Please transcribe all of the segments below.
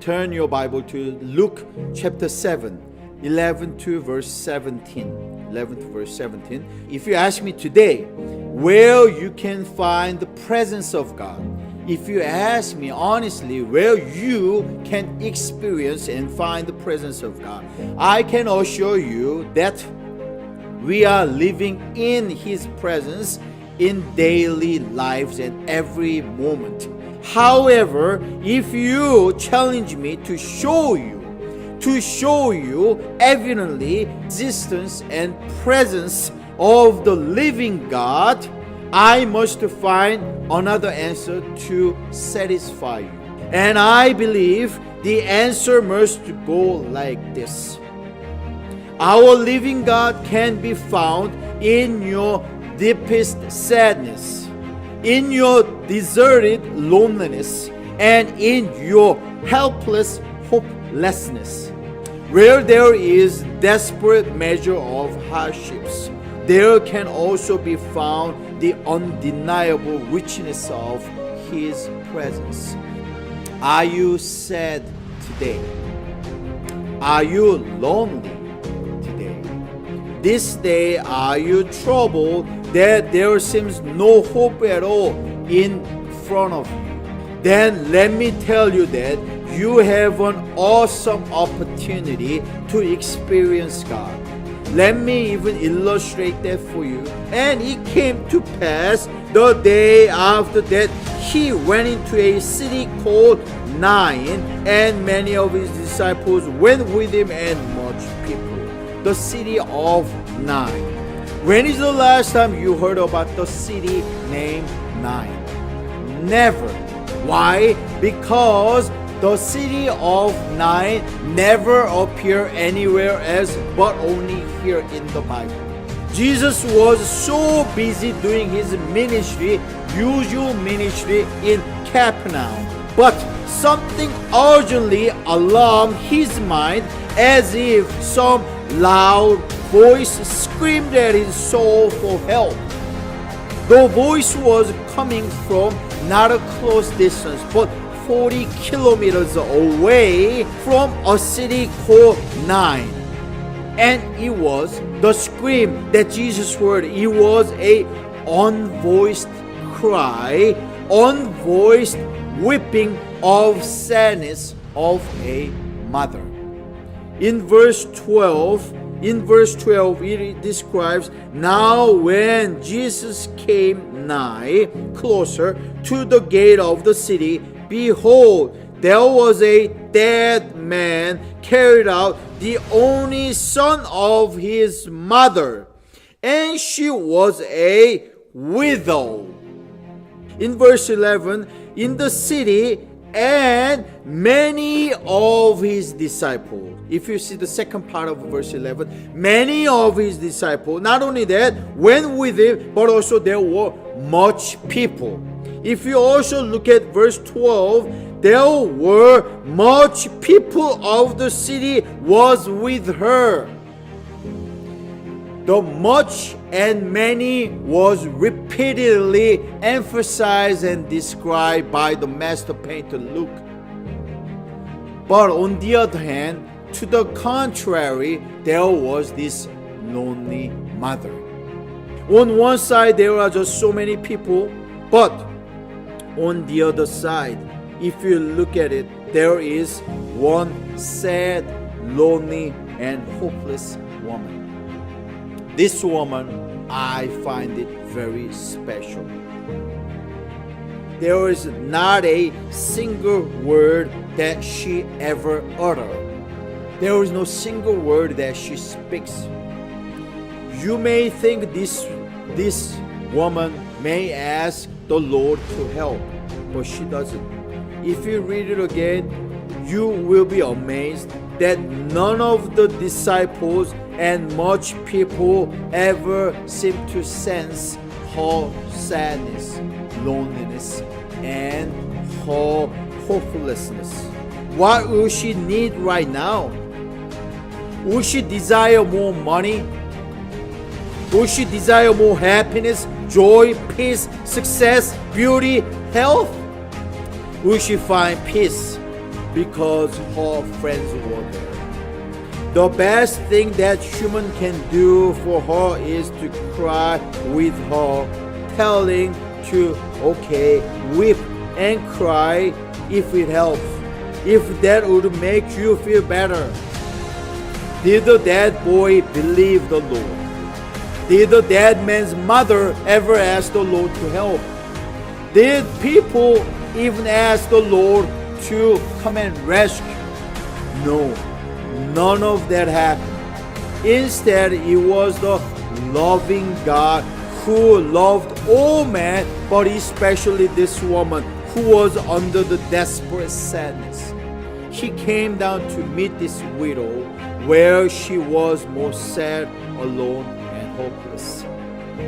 turn your Bible to Luke chapter 7, 11 to verse 17. 11 to verse 17. If you ask me today where you can find the presence of God, if you ask me honestly where you can experience and find the presence of God, I can assure you that we are living in His presence in daily lives and every moment. However, if you challenge me to show you evidently existence and presence of the living God, I must find another answer to satisfy you. And I believe the answer must go like this. Our living God can be found in your deepest sadness, in your deserted loneliness, and in your helpless hopelessness. Where there is desperate measure of hardships, there can also be found the undeniable richness of His presence. Are you sad today? Are you lonely today? This day, are you troubled that there seems no hope at all in front of you? Then let me tell you that you have an awesome opportunity to experience God. Let me even illustrate that for you. And it came to pass the day after that He went into a city called Nain, and many of His disciples went with Him, and much people. The city of Nain. When is the last time you heard about the city named Nain? Never. Why? Because the city of Nain never appeared anywhere else but only here in the Bible. Jesus was so busy doing His ministry, usual ministry in Capernaum, but something urgently alarmed His mind, as if some loud voice screamed at His soul for help. The voice was coming from not a close distance, but 40 kilometers away from a city called Nain. And it was the scream that Jesus heard. It was a unvoiced cry, unvoiced weeping of sadness of a mother. In verse 12, it describes, now when Jesus came nigh, closer to the gate of the city, behold, there was a dead man carried out, the only son of his mother, and she was a widow. In verse 11, in the city, and many of His disciples. If you see the second part of verse 11, many of His disciples, not only that, went with Him, but also there were much people. If you also look at verse 12, there were much people of the city was with her. The much and many was repeatedly emphasized and described by the master painter Luke. But on the other hand, to the contrary, there was this lonely mother. On one side, there are just so many people, but on the other side, if you look at it, there is one sad, lonely, and hopeless woman. This woman, I find it very special. There is not a single word that she ever uttered. There is no single word that she speaks. You may think this woman may ask the Lord to help, but she doesn't. If you read it again, you will be amazed that none of the disciples and much people ever seem to sense her sadness, loneliness, and her hopelessness. What will she need right now? Will she desire more money? Will she desire more happiness, joy, peace, success, beauty, health? Will she find peace because her friends were there. The best thing that human can do for her is to cry with her, telling to, okay, weep and cry if it helps, if that would make you feel better. Did the dead boy believe the Lord? Did the dead man's mother ever ask the Lord to help? Did people even ask the Lord to come and rescue? No, none of that happened. Instead, it was the loving God who loved all men, but especially this woman who was under the desperate sadness. He came down to meet this widow where she was most sad, alone, and hopeless.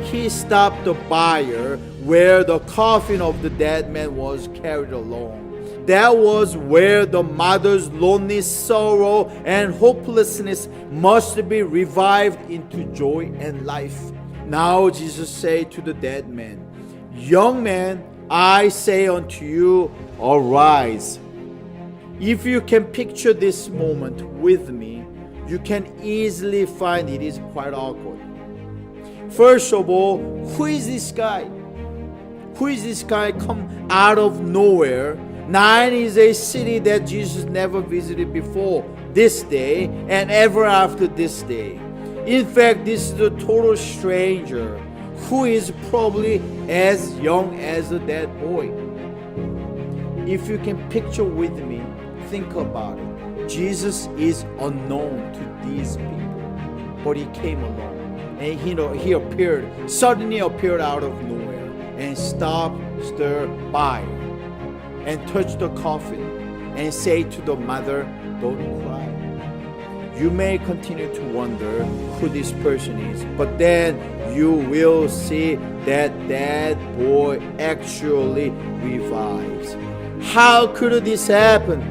He stopped the bier where the coffin of the dead man was carried along. That was where the mother's lonely sorrow and hopelessness must be revived into joy and life. Now Jesus said to the dead man, "Young man, I say unto you, arise." If you can picture this moment with me, you can easily find it is quite awkward. First of all, who is this guy? Who is this guy come out of nowhere? Nain is a city that Jesus never visited before this day and ever after this day. In fact, this is a total stranger who is probably as young as a dead boy. If you can picture with me, think about it. Jesus is unknown to these people, but he came along. And he appeared, suddenly appeared out of nowhere and stopped, stirred by and touched the coffin and say to the mother, "Don't cry." You may continue to wonder who this person is, but then you will see that that boy actually revives. How could this happen?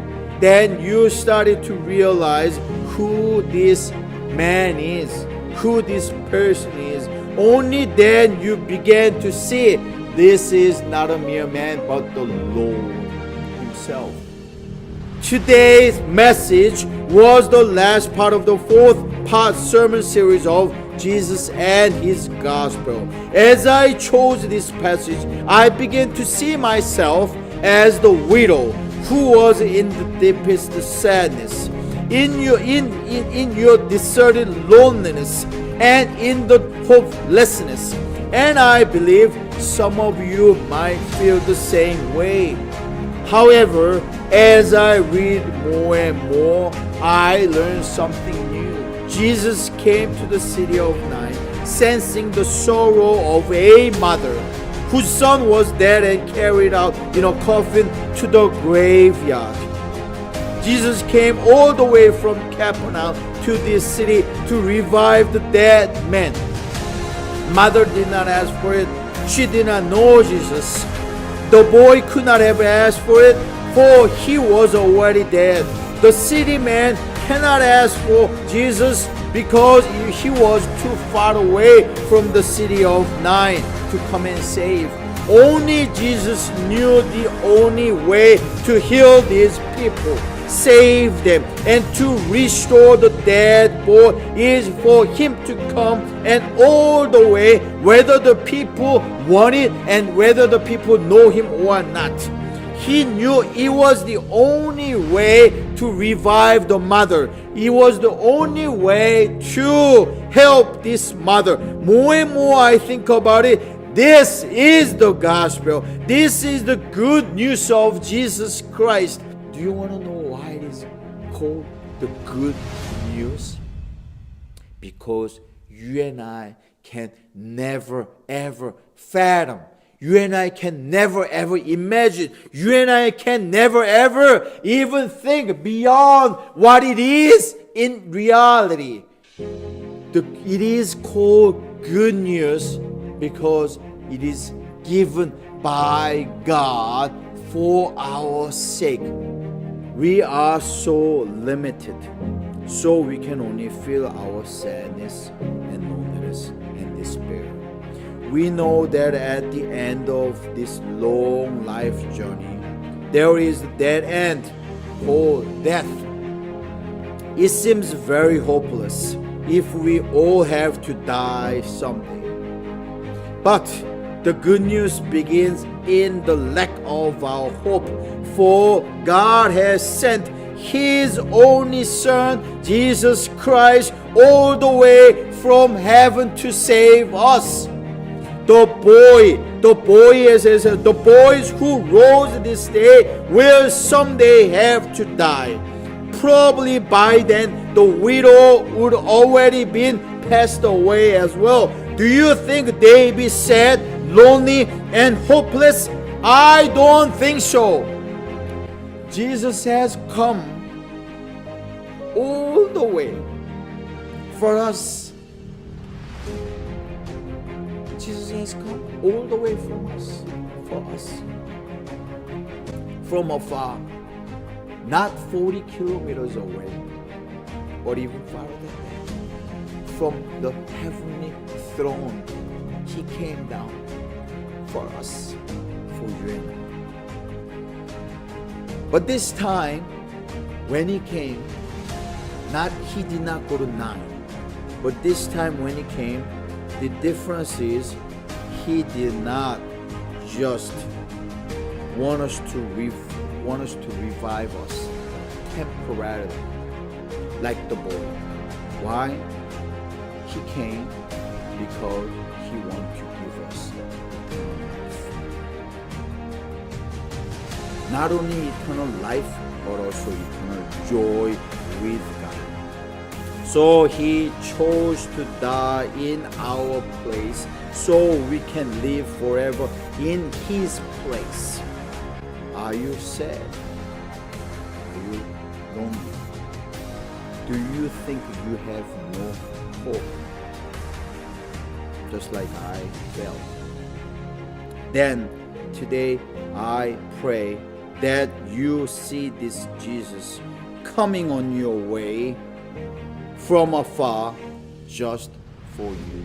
Then you started to realize who this man is, who this person is. Only then you began to see this is not a mere man but the Lord himself. Today's message was the last part of the 4th-part sermon series of Jesus and his gospel. As I chose this passage, I began to see myself as the widow who was in the deepest sadness, in your deserted loneliness, and in the hopelessness. And I believe some of you might feel the same way. However, as I read more and more, I learned something new. Jesus came to the city of Nain, sensing the sorrow of a mother whose son was dead and carried out in a coffin to the graveyard. Jesus came all the way from Capernaum to this city to revive the dead man. Mother did not ask for it. She did not know Jesus. The boy could not have asked for it, for he was already dead. The city man cannot ask for Jesus because he was too far away from the city of Nain to come and save. Only Jesus knew the only way to heal these people, save them, and to restore the dead boy is for him to come, and all the way, whether the people want it and whether the people know him or not. He knew it was the only way to revive the mother. It was the only way to help this mother. More and more I think about it, this is the gospel. This is the good news of Jesus Christ. Do you want to know why it is called the good news? Because you and I can never ever fathom. You and I can never ever imagine. You and I can never ever even think beyond what it is in reality. It is called good news because it is given by God for our sake. We are so limited, so we can only feel our sadness and loneliness and despair. We know that at the end of this long life journey, there is a dead end. whole death. It seems very hopeless if we all have to die someday. But the good news begins in the lack of our hope, for God has sent His only Son, Jesus Christ, all the way from heaven to save us. The boys who rose this day will someday have to die. Probably by then the widow would already been passed away as well. Do you think they'd be sad, lonely, and hopeless? I don't think so. Jesus has come all the way for us. Jesus has come all the way from us, for us. From afar, not 40 kilometers away, or even farther than that. From the heavenly throne, He came down for us, for you and I. But this time, when He came, He did not go to 9. But this time when He came, the difference is He did not just want us to revive us temporarily like the boy. Why? He came because He wanted to give us life. Not only eternal life, but also eternal joy with God. So He chose to die in our place so we can live forever in His place. Are you sad? Are you lonely? Do you think you have no hope? Just like I felt. Then today I pray that you see this Jesus coming on your way from afar just for you.